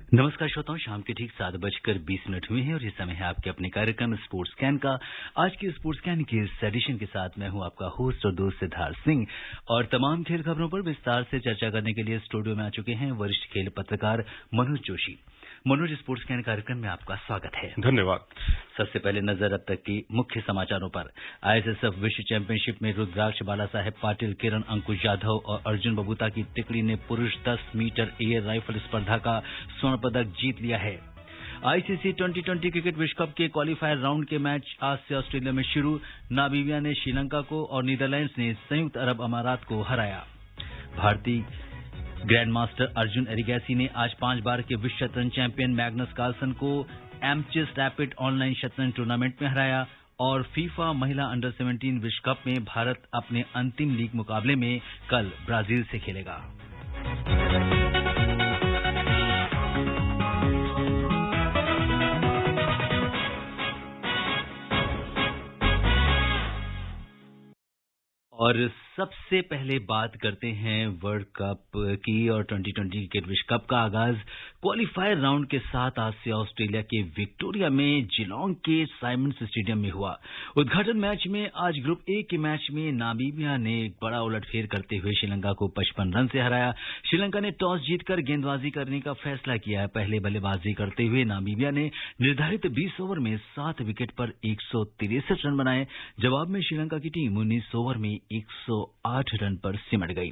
नमस्कार श्रोताओं, शाम के ठीक 7:20 हुए हैं और ये समय है आपके अपने कार्यक्रम स्पोर्ट्स कैन का। आज के स्पोर्ट्स कैन के इस एडिशन के साथ मैं हूं आपका होस्ट और दोस्त सिद्धार्थ सिंह और तमाम खेल खबरों पर विस्तार से चर्चा करने के लिए स्टूडियो में आ चुके हैं वरिष्ठ खेल पत्रकार मनोज जोशी। मनोज, स्पोर्ट्स कैन कार्यक्रम में आपका स्वागत है। धन्यवाद। सबसे पहले नजर अब तक की मुख्य समाचारों पर। आईएसएसएफ विश्व चैंपियनशिप में रुद्राक्ष बालासाहेब पाटिल, किरण अंकुश यादव और अर्जुन बबूता की टिकड़ी ने पुरुष 10 मीटर एयर राइफल स्पर्धा का स्वर्ण पदक जीत लिया है। आईसीसी टी20 क्रिकेट विश्व कप के क्वालिफायर राउंड के मैच आज से ऑस्ट्रेलिया में शुरू। नामीबिया ने श्रीलंका को और नीदरलैंड्स ने संयुक्त अरब अमारात को हराया। भारतीय ग्रैंड मास्टर अर्जुन एरिगैसी ने आज 5 बार के विश्व शतरंज चैंपियन मैग्नस कार्लसन को एमचेस रैपिड ऑनलाइन शतरंज टूर्नामेंट में हराया। और फीफा महिला अंडर 17 विश्व कप में भारत अपने अंतिम लीग मुकाबले में कल ब्राजील से खेलेगा। और सबसे पहले बात करते हैं वर्ल्ड कप की और 2020 क्रिकेट विश्व कप का आगाज क्वालिफायर राउंड के साथ आज से ऑस्ट्रेलिया के विक्टोरिया में जिलोंग के साइमंड्स स्टेडियम में हुआ। उद्घाटन मैच में आज ग्रुप ए के मैच में नामीबिया ने एक बड़ा उलटफेर करते हुए श्रीलंका को 55 रन से हराया। श्रीलंका ने टॉस जीतकर गेंदबाजी करने का फैसला किया है। पहले बल्लेबाजी करते हुए नामीबिया ने निर्धारित 20 ओवर में 7 विकेट पर 163 रन बनाए। जवाब में श्रीलंका की टीम 19 ओवर में 108 रन पर सिमट गई।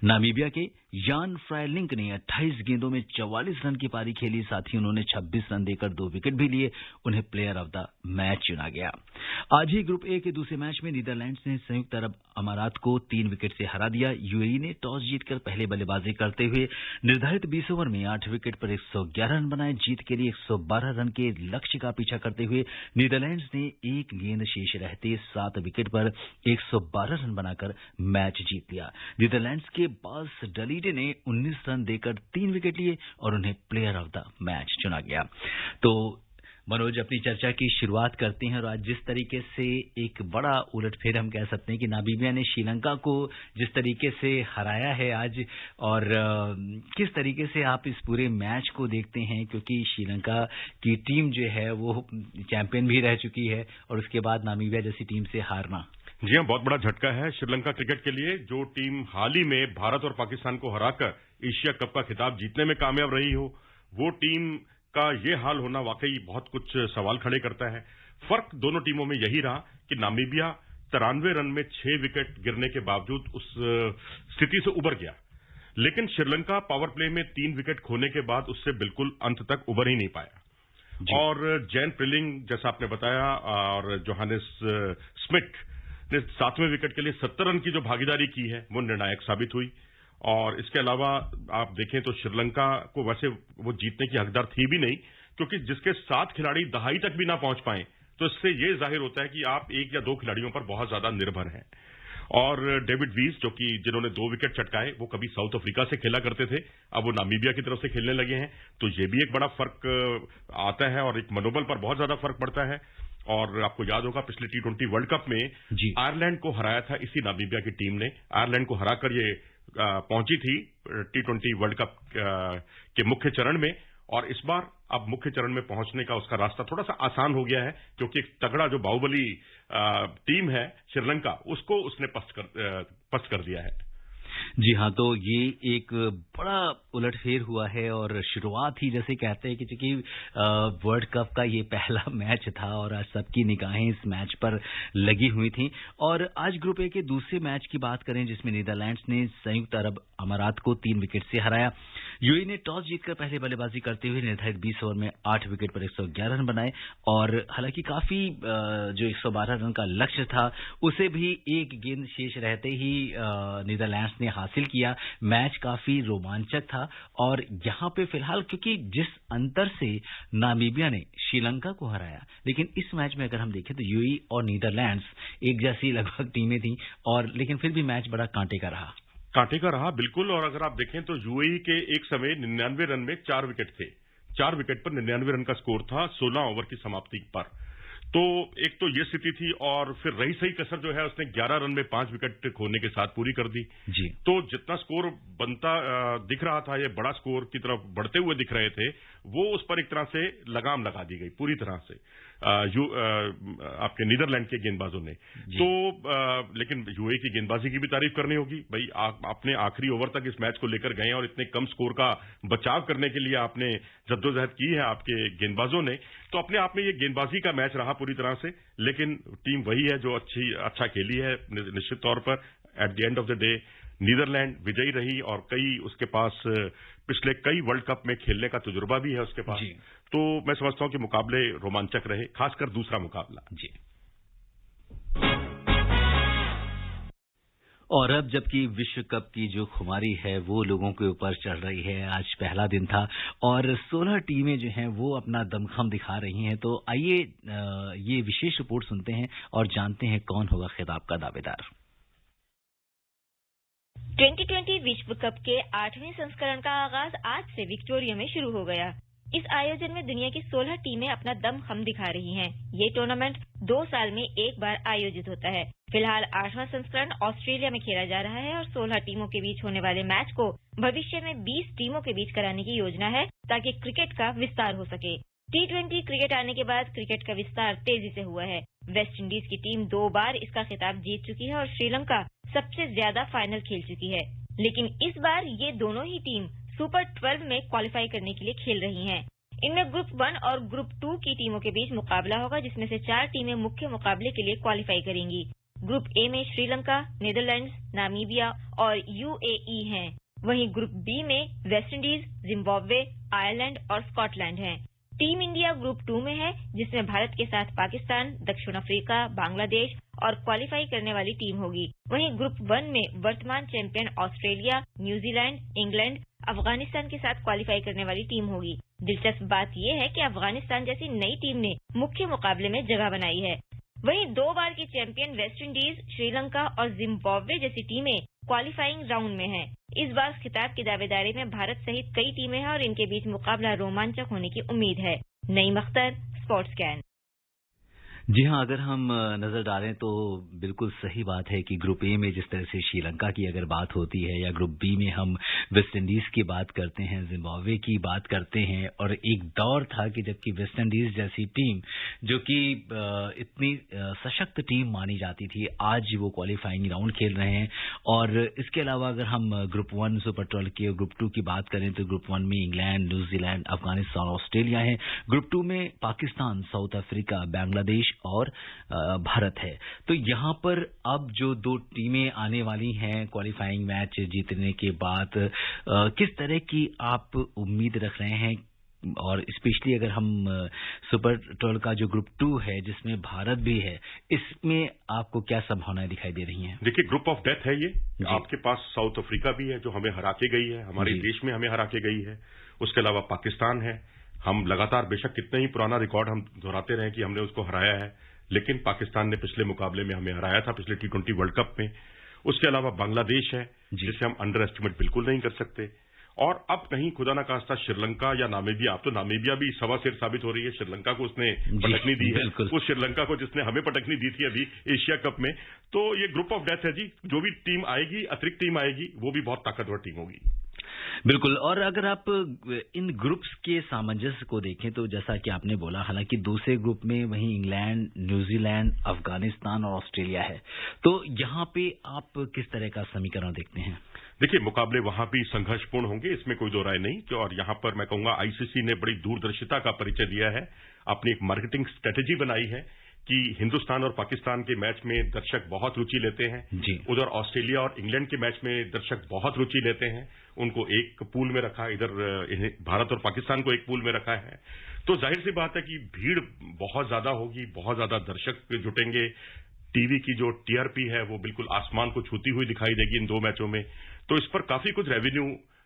नामीबिया के यान फ्रायलिंक ने 28 गेंदों में 44 रन की पारी खेली। साथ ही उन्होंने 26 रन देकर 2 विकेट भी लिए। उन्हें प्लेयर ऑफ द मैच चुना गया। आज ही ग्रुप ए के दूसरे मैच में नीदरलैंड्स ने संयुक्त अरब अमारात को 3 विकेट से हरा दिया। यूएई ने टॉस जीतकर पहले बल्लेबाजी करते हुए निर्धारित 20 ओवर में 8 विकेट पर 111 रन बनाए। जीत के लिए 112 रन के लक्ष्य का पीछा करते हुए नीदरलैंड्स ने एक गेंद शेष रहते 7 विकेट पर 112 रन बनाकर मैच जीत लिया। नीदरलैंड्स के बास डलीडे ने 19 रन देकर 3 विकेट लिए और उन्हें प्लेयर ऑफ द मैच चुना गया। तो मनोज, अपनी चर्चा की शुरुआत करते हैं और आज जिस तरीके से एक बड़ा उलटफेर हम कह सकते हैं कि नामीबिया ने श्रीलंका को जिस तरीके से हराया है आज, और किस तरीके से आप इस पूरे मैच को देखते हैं, क्योंकि श्रीलंका की टीम जो है वो चैंपियन भी रह चुकी है और उसके बाद नामीबिया जैसी टीम से हारना। जी हां, बहुत बड़ा झटका है श्रीलंका क्रिकेट के लिए। जो टीम हाल ही में भारत और पाकिस्तान को हराकर एशिया कप का खिताब जीतने में कामयाब रही हो, वो टीम का ये हाल होना वाकई बहुत कुछ सवाल खड़े करता है। फर्क दोनों टीमों में यही रहा कि नामीबिया 93 रन में 6 विकेट गिरने के बावजूद उस स्थिति से उबर गया, लेकिन श्रीलंका पावर प्ले में 3 विकेट खोने के बाद उससे बिल्कुल अंत तक उबर ही नहीं पाया। और जैन प्रिलिंग, जैसा आपने बताया, और जोहानिस स्मिथ ने 7वें विकेट के लिए 70 रन की जो भागीदारी की है वो निर्णायक साबित हुई। और इसके अलावा आप देखें तो श्रीलंका को वैसे वो जीतने की हकदार थी भी नहीं, क्योंकि जिसके 7 खिलाड़ी दहाई तक भी ना पहुंच पाए, तो इससे ये जाहिर होता है कि आप 1 या 2 खिलाड़ियों पर बहुत ज्यादा निर्भर हैं। और डेविड वीस, जो कि जिन्होंने 2 विकेट चटकाए, वो कभी साउथ अफ्रीका से खेला करते थे, अब वो नामीबिया की तरफ से खेलने लगे हैं। तो ये भी एक बड़ा फर्क आता है और एक मनोबल पर बहुत ज्यादा फर्क पड़ता है। और आपको याद होगा पिछले टी20 वर्ल्ड कप में आयरलैंड को हराया था इसी नामीबिया की टीम ने। आयरलैंड को हराकर ये पहुंची थी टी20 वर्ल्ड कप के मुख्य चरण में, और इस बार अब मुख्य चरण में पहुंचने का उसका रास्ता थोड़ा सा आसान हो गया है, क्योंकि एक तगड़ा जो बाहुबली टीम है श्रीलंका, उसको उसने पस्त कर दिया है। जी हाँ, तो ये एक बड़ा उलटफेर हुआ है और शुरुआत ही जैसे कहते हैं कि चूंकि वर्ल्ड कप का ये पहला मैच था और आज सबकी निगाहें इस मैच पर लगी हुई थी। और आज ग्रुप ए के दूसरे मैच की बात करें जिसमें नीदरलैंड्स ने संयुक्त अरब अमारात को 3 विकेट से हराया। यूएई ने टॉस जीतकर पहले बल्लेबाजी करते हुए निर्धारित 20 ओवर में 8 विकेट पर 111 रन बनाए और हालांकि काफी जो 112 रन का लक्ष्य था उसे भी एक गेंद शेष रहते ही नीदरलैंड्स ने हासिल किया। मैच काफी रोमांचक था और यहां पे फिलहाल क्योंकि जिस अंतर से नामीबिया ने श्रीलंका को हराया, लेकिन इस मैच में अगर हम देखें तो यूएई और नीदरलैंड्स एक जैसी लगभग टीमें थी, और लेकिन फिर भी मैच बड़ा कांटे का रहा। बिल्कुल। और अगर आप देखें तो यूएई के एक समय 99 रन में 4 विकेट थे। 4 विकेट पर 99 रन का स्कोर था 16 ओवर की समाप्ति पर। तो एक तो ये स्थिति थी और फिर रही सही कसर जो है उसने 11 रन में 5 विकेट खोने के साथ पूरी कर दी जी। तो जितना स्कोर बनता दिख रहा था, ये बड़ा स्कोर की तरफ बढ़ते हुए दिख रहे थे, वो उस पर एक तरह से लगाम लगा दी गई पूरी तरह से आपके नीदरलैंड के गेंदबाजों ने। तो लेकिन यूए की गेंदबाजी की भी तारीफ करनी होगी भाई। आपने आखिरी ओवर तक इस मैच को लेकर गए और इतने कम स्कोर का बचाव करने के लिए आपने जद्दोजहद की है आपके गेंदबाजों ने, तो अपने आप में ये गेंदबाजी का मैच रहा पूरी तरह से। लेकिन टीम वही है जो अच्छा खेली है निश्चित तौर पर। At the end of the day Netherlands विजयी रही और उसके पास पिछले कई वर्ल्ड कप में खेलने का तजुर्बा भी है उसके पास। तो मैं समझता हूं कि मुकाबले रोमांचक रहे, खासकर दूसरा मुकाबला। जी। और अब जबकि विश्व कप की जो खुमारी है वो लोगों के ऊपर चढ़ रही है, आज पहला दिन था और 16 टीमें जो हैं वो अपना दमखम दिखा रही हैं। तो आइए ये विशेष रिपोर्ट सुनते हैं और जानते हैं कौन होगा खिताब का दावेदार। 2020 विश्व कप के 8वें संस्करण का आगाज आज से विक्टोरिया में शुरू हो गया। इस आयोजन में दुनिया की 16 टीमें अपना दमखम दिखा रही हैं। ये टूर्नामेंट 2 साल में एक बार आयोजित होता है। फिलहाल 8वां संस्करण ऑस्ट्रेलिया में खेला जा रहा है और 16 टीमों के बीच होने वाले मैच को भविष्य में 20 टीमों के बीच कराने की योजना है ताकि क्रिकेट का विस्तार हो सके। T20 क्रिकेट आने के बाद क्रिकेट का विस्तार तेजी से हुआ है। वेस्ट इंडीज की टीम 2 बार इसका खिताब जीत चुकी है और श्रीलंका सबसे ज्यादा फाइनल खेल चुकी है। लेकिन इस बार ये दोनों ही टीम सुपर 12 में क्वालिफाई करने के लिए खेल रही हैं। इनमें ग्रुप 1 और ग्रुप 2 की टीमों के बीच मुकाबला होगा, जिसमें से 4 टीमें मुख्य मुकाबले के लिए क्वालिफाई करेंगी। ग्रुप ए में श्रीलंका, नीदरलैंड्स, नामीबिया और UAE हैं। वहीं ग्रुप बी में वेस्ट इंडीज, जिम्बाब्वे, आयरलैंड और स्कॉटलैंड हैं। टीम इंडिया ग्रुप 2 में है, जिसमें भारत के साथ पाकिस्तान, दक्षिण अफ्रीका, बांग्लादेश और क्वालिफाई करने वाली टीम होगी। वहीं ग्रुप 1 में वर्तमान champion Australia, New Zealand, England, Afghanistan के साथ क्वालिफाई करने वाली टीम होगी। दिलचस्प बात यह है कि अफगानिस्तान जैसी नई टीम ने मुख्य मुकाबले में जगह बनाई है। वहीं 2 बार की चैंपियन वेस्ट इंडीज, श्रीलंका और जिम्बाब्वे जैसी टीमें क्वालिफाइंग राउंड में हैं। इस बार खिताब की दावेदारी में भारत सहित कई टीमें हैं और इनके बीच मुकाबला रोमांचक होने की उम्मीद है। Naeem Akhtar, sports can. जी हाँ, अगर हम नजर डालें तो बिल्कुल सही बात है कि ग्रुप ए में जिस तरह से श्रीलंका की अगर बात होती है या ग्रुप बी में हम वेस्ट इंडीज की बात करते हैं, जिम्बाब्वे की बात करते हैं, और एक दौर था कि जबकि वेस्ट इंडीज जैसी टीम जो कि इतनी सशक्त टीम मानी जाती थी, आज वो क्वालिफाइंग राउंड खेल रहे हैं। और इसके अलावा अगर हम ग्रुप 1 सुपर 12 की और ग्रुप 2 की बात करें तो ग्रुप 1 में इंग्लैंड, न्यूजीलैंड, अफगानिस्तान, ऑस्ट्रेलिया है। ग्रुप 2 में पाकिस्तान, साउथ अफ्रीका, बांग्लादेश और भारत है। तो यहाँ पर अब जो 2 टीमें आने वाली हैं क्वालिफाइंग मैच जीतने के बाद, किस तरह की आप उम्मीद रख रहे हैं? और स्पेशली अगर हम सुपर 12 का जो ग्रुप 2 है जिसमें भारत भी है, इसमें आपको क्या संभावनाएं दिखाई दे रही हैं? देखिए, ग्रुप ऑफ डेथ है ये। आपके पास साउथ अफ्रीका भी है जो हमें हरा के गई है, हमारे देश में हमें हरा के गई है। उसके अलावा पाकिस्तान है। हम लगातार बेशक कितना ही पुराना रिकॉर्ड हम दोहराते रहे कि हमने उसको हराया है, लेकिन पाकिस्तान ने पिछले मुकाबले में हमें हराया था, पिछले T20 वर्ल्ड कप में। उसके अलावा बांग्लादेश है जिसे हम अंडर एस्टिमेट बिल्कुल नहीं कर सकते। और अब कहीं खुदा ना खास्ता श्रीलंका या नामीबिया, अब तो नामीबिया भी सवा सिर साबित हो रही है। श्रीलंका को उसने पटकनी दी है, उस श्रीलंका को जिसने हमें पटकनी दी थी अभी एशिया कप में। तो ये ग्रुप ऑफ डेथ है जी। जो भी टीम आएगी, अतिरिक्त टीम आएगी, वो भी बहुत ताकतवर टीम होगी। बिल्कुल। और अगर आप इन ग्रुप्स के सामंजस्य को देखें तो जैसा कि आपने बोला, हालांकि दूसरे ग्रुप में वहीं इंग्लैंड, न्यूजीलैंड, अफगानिस्तान और ऑस्ट्रेलिया है, तो यहाँ पे आप किस तरह का समीकरण देखते हैं? देखिए, मुकाबले वहां भी संघर्षपूर्ण होंगे, इसमें कोई दो राय नहीं। और यहां पर मैं कहूंगा आईसीसी ने बड़ी दूरदर्शिता का परिचय दिया है, अपनी एक मार्केटिंग स्ट्रेटेजी बनाई है कि हिंदुस्तान और पाकिस्तान के मैच में दर्शक बहुत रुचि लेते हैं। उधर ऑस्ट्रेलिया और इंग्लैंड के मैच में दर्शक बहुत रुचि लेते हैं। उनको एक पूल में रखा, इधर भारत और पाकिस्तान को एक पूल में रखा है। तो जाहिर सी बात है कि भीड़ बहुत ज्यादा होगी, बहुत ज्यादा दर्शक जुटेंगे। टीवी की जो टीआरपी है वो बिल्कुल आसमान को छूती हुई दिखाई देगी इन 2 मैचों में। तो इस पर काफी कुछ रेवेन्यू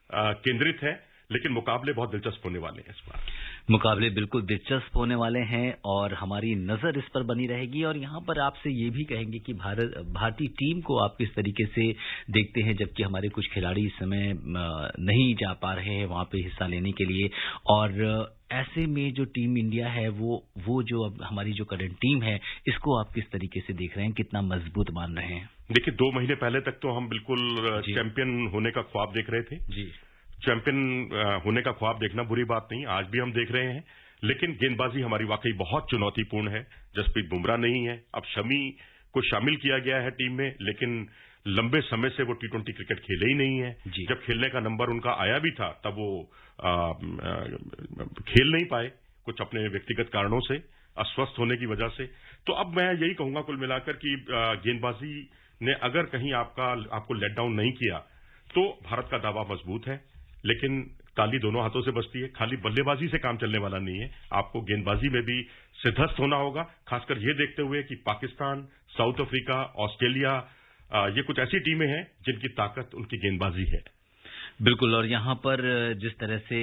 केंद्रित है। लेकिन मुकाबले बहुत दिलचस्प होने वाले हैं इस बार। मुकाबले बिल्कुल दिलचस्प होने वाले हैं और हमारी नजर इस पर बनी रहेगी। और यहाँ पर आपसे ये भी कहेंगे कि भारतीय टीम को आप किस तरीके से देखते हैं, जबकि हमारे कुछ खिलाड़ी इस समय नहीं जा पा रहे हैं वहां पे हिस्सा लेने के लिए। और ऐसे में जो टीम इंडिया है वो जो अब हमारी जो करंट टीम है, इसको आप किस तरीके से देख रहे हैं, कितना मजबूत मान रहे हैं? देखिए, 2 महीने पहले तक तो हम बिल्कुल चैंपियन होने का ख्वाब देख रहे थे जी। चैंपियन होने का ख्वाब देखना बुरी बात नहीं, आज भी हम देख रहे हैं। लेकिन गेंदबाजी हमारी वाकई बहुत चुनौतीपूर्ण है। जसप्रीत बुमराह नहीं है, अब शमी को शामिल किया गया है टीम में, लेकिन लंबे समय से वो T20 क्रिकेट खेले ही नहीं है। जब खेलने का नंबर उनका आया भी था तब वो खेल नहीं पाए, कुछ अपने व्यक्तिगत कारणों से, अस्वस्थ होने की वजह से। तो अब मैं यही कहूंगा कुल मिलाकर कि गेंदबाजी ने अगर कहीं आपको लेट डाउन नहीं किया तो भारत का दावा मजबूत है। लेकिन ताली दोनों हाथों से बजती है, खाली बल्लेबाजी से काम चलने वाला नहीं है, आपको गेंदबाजी में भी सिद्धस्त होना होगा। खासकर ये देखते हुए कि पाकिस्तान, साउथ अफ्रीका, ऑस्ट्रेलिया, ये कुछ ऐसी टीमें हैं जिनकी ताकत उनकी गेंदबाजी है। बिल्कुल। और यहाँ पर जिस तरह से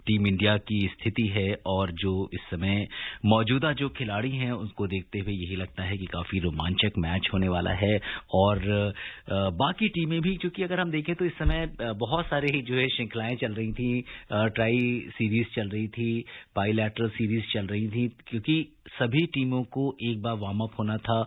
टीम इंडिया की स्थिति है और जो इस समय मौजूदा जो खिलाड़ी हैं उनको देखते हुए यही लगता है कि काफी रोमांचक मैच होने वाला है। और बाकी टीमें भी, क्योंकि अगर हम देखें तो इस समय बहुत सारे जो है श्रृंखलाएं चल रही थी, ट्राई सीरीज चल रही थी, बाइलैटरल सीरीज चल रही थी, क्योंकि सभी टीमों को एक बार वार्म अप होना था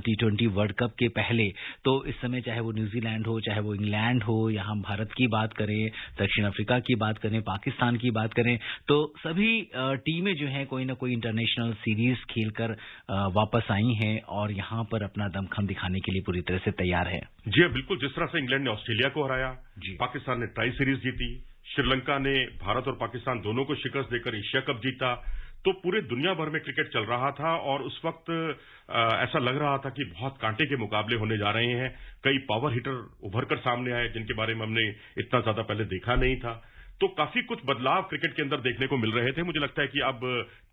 T20 वर्ल्ड कप के पहले। तो इस समय चाहे वो न्यूजीलैंड हो, चाहे वो इंग्लैंड हो, या हम भारत की बात करें, दक्षिण अफ्रीका की बात करें, पाकिस्तान की बात करें, तो सभी टीमें जो हैं कोई ना कोई इंटरनेशनल सीरीज खेलकर वापस आई हैं और यहां पर अपना दमखम दिखाने के लिए पूरी तरह से तैयार है। जी बिल्कुल, जिस तरह से इंग्लैंड ने ऑस्ट्रेलिया को हराया, पाकिस्तान ने ट्राई सीरीज जीती, श्रीलंका ने भारत और पाकिस्तान दोनों को शिकस्त देकर एशिया कप जीता, तो पूरे दुनिया भर में क्रिकेट चल रहा था और उस वक्त ऐसा लग रहा था कि बहुत कांटे के मुकाबले होने जा रहे हैं। कई पावर हिटर उभर कर सामने आए जिनके बारे में हमने इतना ज्यादा पहले देखा नहीं था। तो काफी कुछ बदलाव क्रिकेट के अंदर देखने को मिल रहे थे। मुझे लगता है कि अब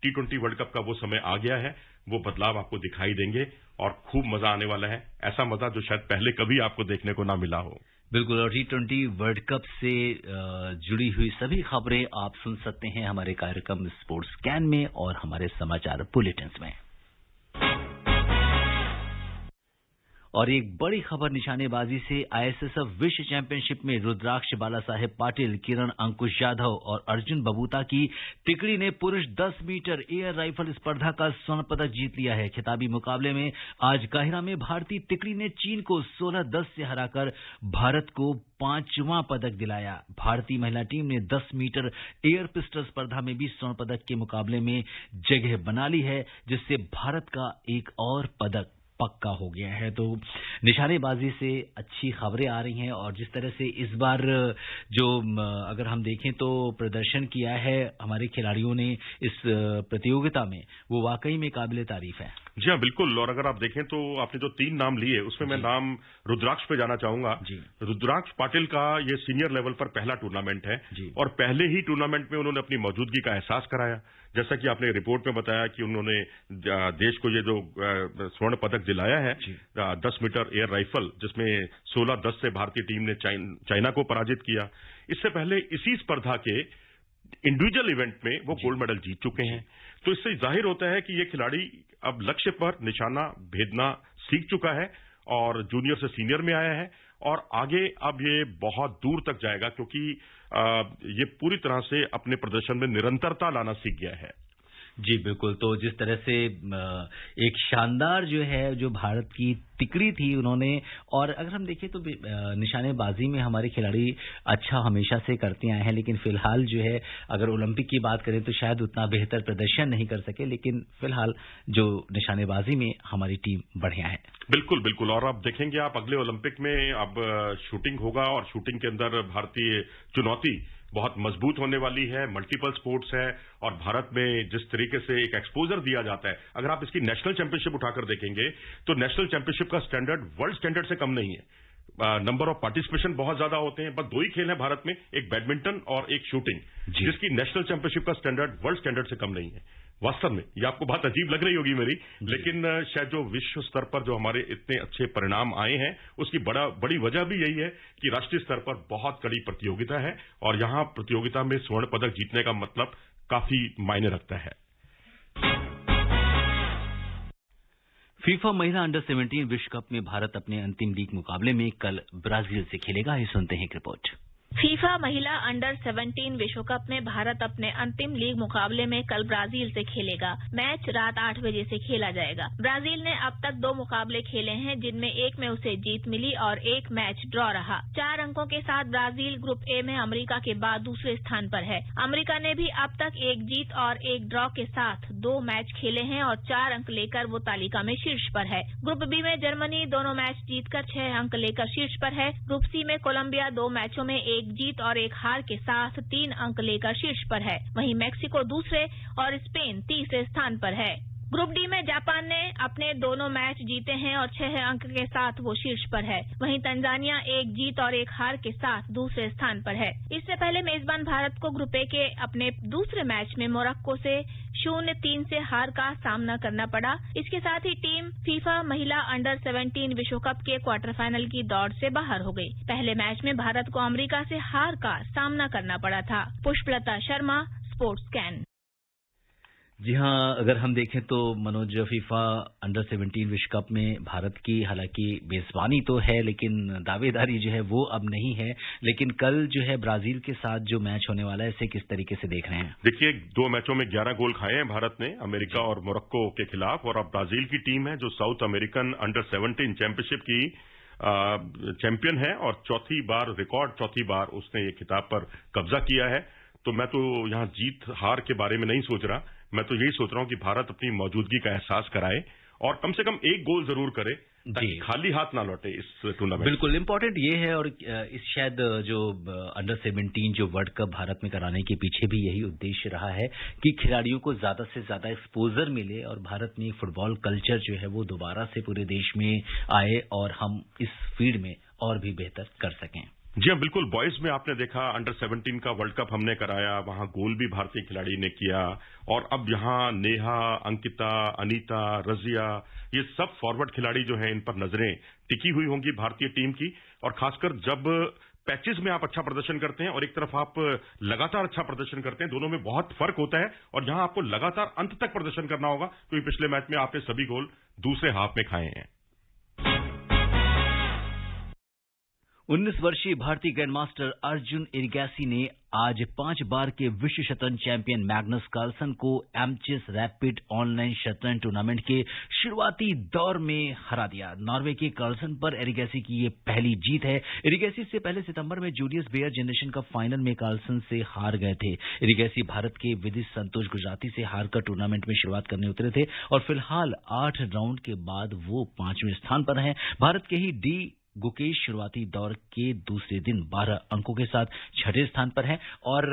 T20 वर्ल्ड कप का वो समय आ गया है, वो बदलाव आपको दिखाई देंगे और खूब मजा आने वाला है, ऐसा मजा जो शायद पहले कभी आपको देखने को ना मिला हो। बिल्कुल। और T20 वर्ल्ड कप से जुड़ी हुई सभी खबरें आप सुन सकते हैं हमारे कार्यक्रम स्पोर्ट्स स्कैन में और हमारे समाचार बुलेटिन्स में। और एक बड़ी खबर निशानेबाजी से ISSF विश्व चैंपियनशिप में रुद्राक्ष बालासाहेब पाटिल, किरण अंकुश यादव और अर्जुन बबूता की तिकड़ी ने पुरुष 10 मीटर एयर राइफल स्पर्धा का स्वर्ण पदक जीत लिया है। खिताबी मुकाबले में आज काहिरा में भारतीय तिकड़ी ने चीन को 16-10 से हराकर भारत को 5वां पदक दिलाया। भारतीय महिला टीम ने 10 मीटर एयर पिस्टल स्पर्धा में भी स्वर्ण पदक के मुकाबले में जगह बना ली है, जिससे भारत का एक और पदक पक्का हो गया है। तो निशानेबाजी से अच्छी खबरें आ रही हैं और जिस तरह से इस बार जो अगर हम देखें तो प्रदर्शन किया है हमारे खिलाड़ियों ने इस प्रतियोगिता में, वो वाकई में काबिले तारीफ है। जी हाँ बिल्कुल। और अगर आप देखें तो आपने जो 3 नाम लिए उसमें मैं नाम रुद्राक्ष पे जाना चाहूंगा। रुद्राक्ष पाटिल का ये सीनियर लेवल पर पहला टूर्नामेंट है और पहले ही टूर्नामेंट में उन्होंने अपनी मौजूदगी का एहसास कराया। जैसा कि आपने रिपोर्ट में बताया कि उन्होंने देश को ये जो स्वर्ण पदक दिलाया है 10 मीटर एयर राइफल, जिसमें 16-10 से भारतीय टीम ने चाइना को पराजित किया। इससे पहले इसी स्पर्धा के इंडिविजुअल इवेंट में वो गोल्ड मेडल जीत चुके हैं। तो इससे जाहिर होता है कि ये खिलाड़ी अब लक्ष्य पर निशाना भेदना सीख चुका है और जूनियर से सीनियर में आया है और आगे अब ये बहुत दूर तक जाएगा, क्योंकि ये पूरी तरह से अपने प्रदर्शन में निरंतरता लाना सीख गया है। जी बिल्कुल। तो जिस तरह से एक शानदार जो है जो भारत की तिकड़ी थी उन्होंने, और अगर हम देखें तो निशानेबाजी में हमारे खिलाड़ी अच्छा हमेशा से करते आए हैं, लेकिन फिलहाल जो है अगर ओलंपिक की बात करें तो शायद उतना बेहतर प्रदर्शन नहीं कर सके, लेकिन फिलहाल जो निशानेबाजी में हमारी टीम बढ़िया है। बिल्कुल बिल्कुल। और अब देखेंगे आप अगले ओलंपिक में अब शूटिंग होगा और शूटिंग के अंदर भारतीय चुनौती बहुत मजबूत होने वाली है। मल्टीपल स्पोर्ट्स है और भारत में जिस तरीके से एक एक्सपोजर दिया जाता है, अगर आप इसकी नेशनल चैंपियनशिप उठाकर देखेंगे तो नेशनल चैंपियनशिप का स्टैंडर्ड वर्ल्ड स्टैंडर्ड से कम नहीं है। नंबर ऑफ पार्टिसिपेशन बहुत ज्यादा होते हैं। बस 2 ही खेल हैं भारत में, एक बैडमिंटन और एक शूटिंग, जिसकी नेशनल चैंपियनशिप का स्टैंडर्ड वर्ल्ड स्टैंडर्ड से कम नहीं है। वास्तव में ये आपको बात अजीब लग रही होगी मेरी, लेकिन शायद जो विश्व स्तर पर जो हमारे इतने अच्छे परिणाम आए हैं उसकी बड़ी वजह भी यही है कि राष्ट्रीय स्तर पर बहुत कड़ी प्रतियोगिता है और यहाँ प्रतियोगिता में स्वर्ण पदक जीतने का मतलब काफी मायने रखता है। फीफा महिला अंडर 17 विश्व कप में भारत अपने अंतिम लीग मुकाबले में कल ब्राजील से खेलेगा। ये सुनते हैं एक रिपोर्ट। फीफा महिला अंडर 17 विश्व कप में भारत अपने अंतिम लीग मुकाबले में कल ब्राजील से खेलेगा। मैच रात 8 बजे से खेला जाएगा। ब्राजील ने अब तक 2 मुकाबले खेले हैं, जिनमें एक में उसे जीत मिली और एक मैच ड्रॉ रहा। 4 अंकों के साथ ब्राजील ग्रुप ए में अमेरिका के बाद दूसरे स्थान पर है। अमेरिका ने भी अब तक 1 जीत और 1 ड्रॉ के साथ 2 मैच खेले हैं और 4 अंक लेकर वो तालिका में शीर्ष पर है। ग्रुप बी में जर्मनी दोनों मैच जीतकर 6 अंक लेकर शीर्ष पर है। ग्रुप सी में कोलंबिया 2 मैचों में 1 जीत और 1 हार के साथ 3 अंक लेकर शीर्ष पर है। वहीं मैक्सिको दूसरे और स्पेन तीसरे स्थान पर है। ग्रुप डी में जापान ने अपने दोनों मैच जीते हैं और 6 अंक के साथ वो शीर्ष पर है। वहीं तंजानिया 1 जीत और 1 हार के साथ दूसरे स्थान पर है। इससे पहले मेजबान भारत को ग्रुप ए के अपने दूसरे मैच में मोरक्को से 0-3 से हार का सामना करना पड़ा। इसके साथ ही टीम फीफा महिला अंडर 17 विश्व कप के क्वार्टर फाइनल की दौड़ से बाहर हो गई। पहले मैच में भारत को अमेरिका से हार का सामना करना पड़ा था। Pushpalata Sharma, sports can. जी हाँ, अगर हम देखें तो मनोज, फीफा अंडर 17 विश्व कप में भारत की हालांकि मेजबानी तो है, लेकिन दावेदारी जो है वो अब नहीं है। लेकिन कल जो है ब्राजील के साथ जो मैच होने वाला है, इसे किस तरीके से देख रहे हैं? देखिए, 2 मैचों में 11 गोल खाए हैं भारत ने, अमेरिका और मोरक्को के खिलाफ। और अब ब्राजील की टीम है जो साउथ अमेरिकन अंडर 17 चैंपियनशिप की चैंपियन है और चौथी बार उसने ये खिताब पर कब्जा किया है। तो मैं तो यहाँ जीत हार के बारे में नहीं सोच रहा, मैं तो यही सोच रहा हूँ कि भारत अपनी मौजूदगी का एहसास कराए और कम से कम 1 गोल जरूर करे ताकि खाली हाथ ना लौटे इस टूर्नामेंट। बिल्कुल इम्पोर्टेंट ये है। और इस शायद जो अंडर 17 जो वर्ल्ड कप भारत में कराने के पीछे भी यही उद्देश्य रहा है कि खिलाड़ियों को ज्यादा से ज्यादा एक्सपोजर मिले और भारत में फुटबॉल कल्चर जो है वो दोबारा से पूरे देश में आए और हम इस फील्ड में और भी बेहतर कर सकें। जी हाँ, बिल्कुल। बॉयज में आपने देखा अंडर 17 का वर्ल्ड कप हमने कराया, वहां गोल भी भारतीय खिलाड़ी ने किया। और अब यहाँ नेहा, अंकिता, अनीता, रजिया, ये सब फॉरवर्ड खिलाड़ी जो हैं, इन पर नजरें टिकी हुई होंगी भारतीय टीम की। और खासकर जब पैचेस में आप अच्छा प्रदर्शन करते हैं और एक तरफ आप लगातार अच्छा प्रदर्शन करते हैं, दोनों में बहुत फर्क होता है। और यहाँ आपको लगातार अंत तक प्रदर्शन करना होगा, क्योंकि पिछले मैच में आपने सभी गोल दूसरे हाफ में खाए हैं। 19 वर्षीय भारतीय ग्रैंडमास्टर अर्जुन एरिगैसी ने आज 5 बार के विश्व शतरंज चैंपियन मैग्नस कार्लसन को एमचेस रैपिड ऑनलाइन शतरंज टूर्नामेंट के शुरुआती दौर में हरा दिया। नॉर्वे के कार्लसन पर एरिगैसी की ये पहली जीत है। एरिगैसी से पहले सितंबर में Julius Baer generation cup final में कार्लसन से हार गए थे। एरिगैसी भारत के विदित संतोष गुजराती से हारकर टूर्नामेंट में शुरुआत करने उतरे थे और फिलहाल 8 राउंड के बाद वो 5वें स्थान पर हैं। भारत के ही डी गुकेश शुरुआती दौर के दूसरे दिन 12 अंकों के साथ 6ठे स्थान पर है। और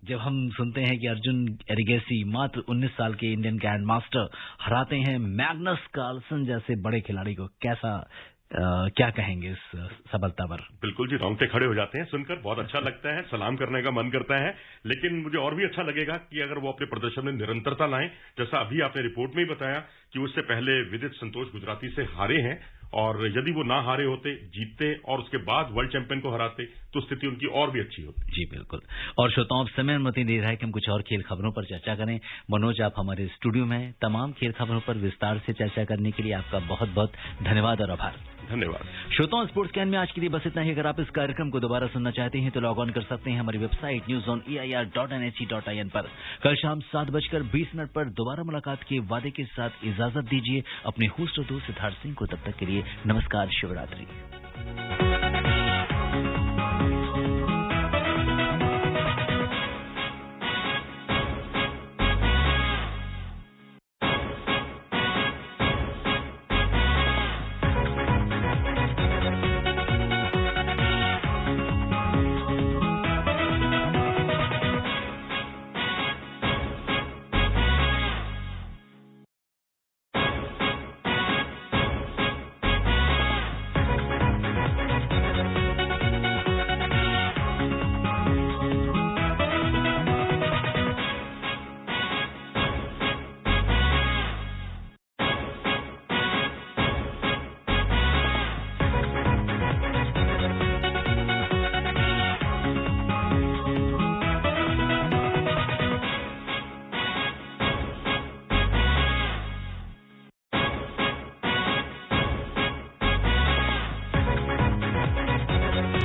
जब हम सुनते हैं कि अर्जुन एरिगैसी मात्र 19 साल के इंडियन ग्रैंड मास्टर हराते हैं मैग्नस कार्लसन जैसे बड़े खिलाड़ी को, क्या कहेंगे इस सफलता पर? बिल्कुल जी, रोंगटे खड़े हो जाते हैं सुनकर, बहुत अच्छा लगता है, सलाम करने का मन करता है। लेकिन मुझे और भी अच्छा लगेगा कि अगर वो अपने प्रदर्शन में निरंतरता लाएं, जैसा अभी आपने रिपोर्ट में ही बताया कि उससे पहले विदित संतोष गुजराती से हारे हैं। और यदि वो ना हारे होते, जीतते और उसके बाद वर्ल्ड चैंपियन को हराते तो स्थिति उनकी और भी अच्छी होती। जी बिल्कुल। और श्रोताओं, अब समय अनुमति दे रहा है कि हम कुछ और खेल खबरों पर चर्चा करें। मनोज, आप हमारे स्टूडियो में तमाम खेल खबरों पर विस्तार से चर्चा करने के लिए आपका बहुत बहुत धन्यवाद और आभार। धन्यवाद। श्रोताओं, स्पोर्ट्स कैन में आज के लिए बस इतना ही। अगर आप इस कार्यक्रम को दोबारा सुनना चाहते हैं तो लॉग ऑन कर सकते हैं हमारी वेबसाइट newzoneir.nhc.in पर। कल शाम 7:20 पर दोबारा मुलाकात के वादे के साथ इजाजत दीजिए। अपने होस्ट और दोस्त सिद्धार्थ सिंह को तब तक के लिए नमस्कार, शिवरात्रि।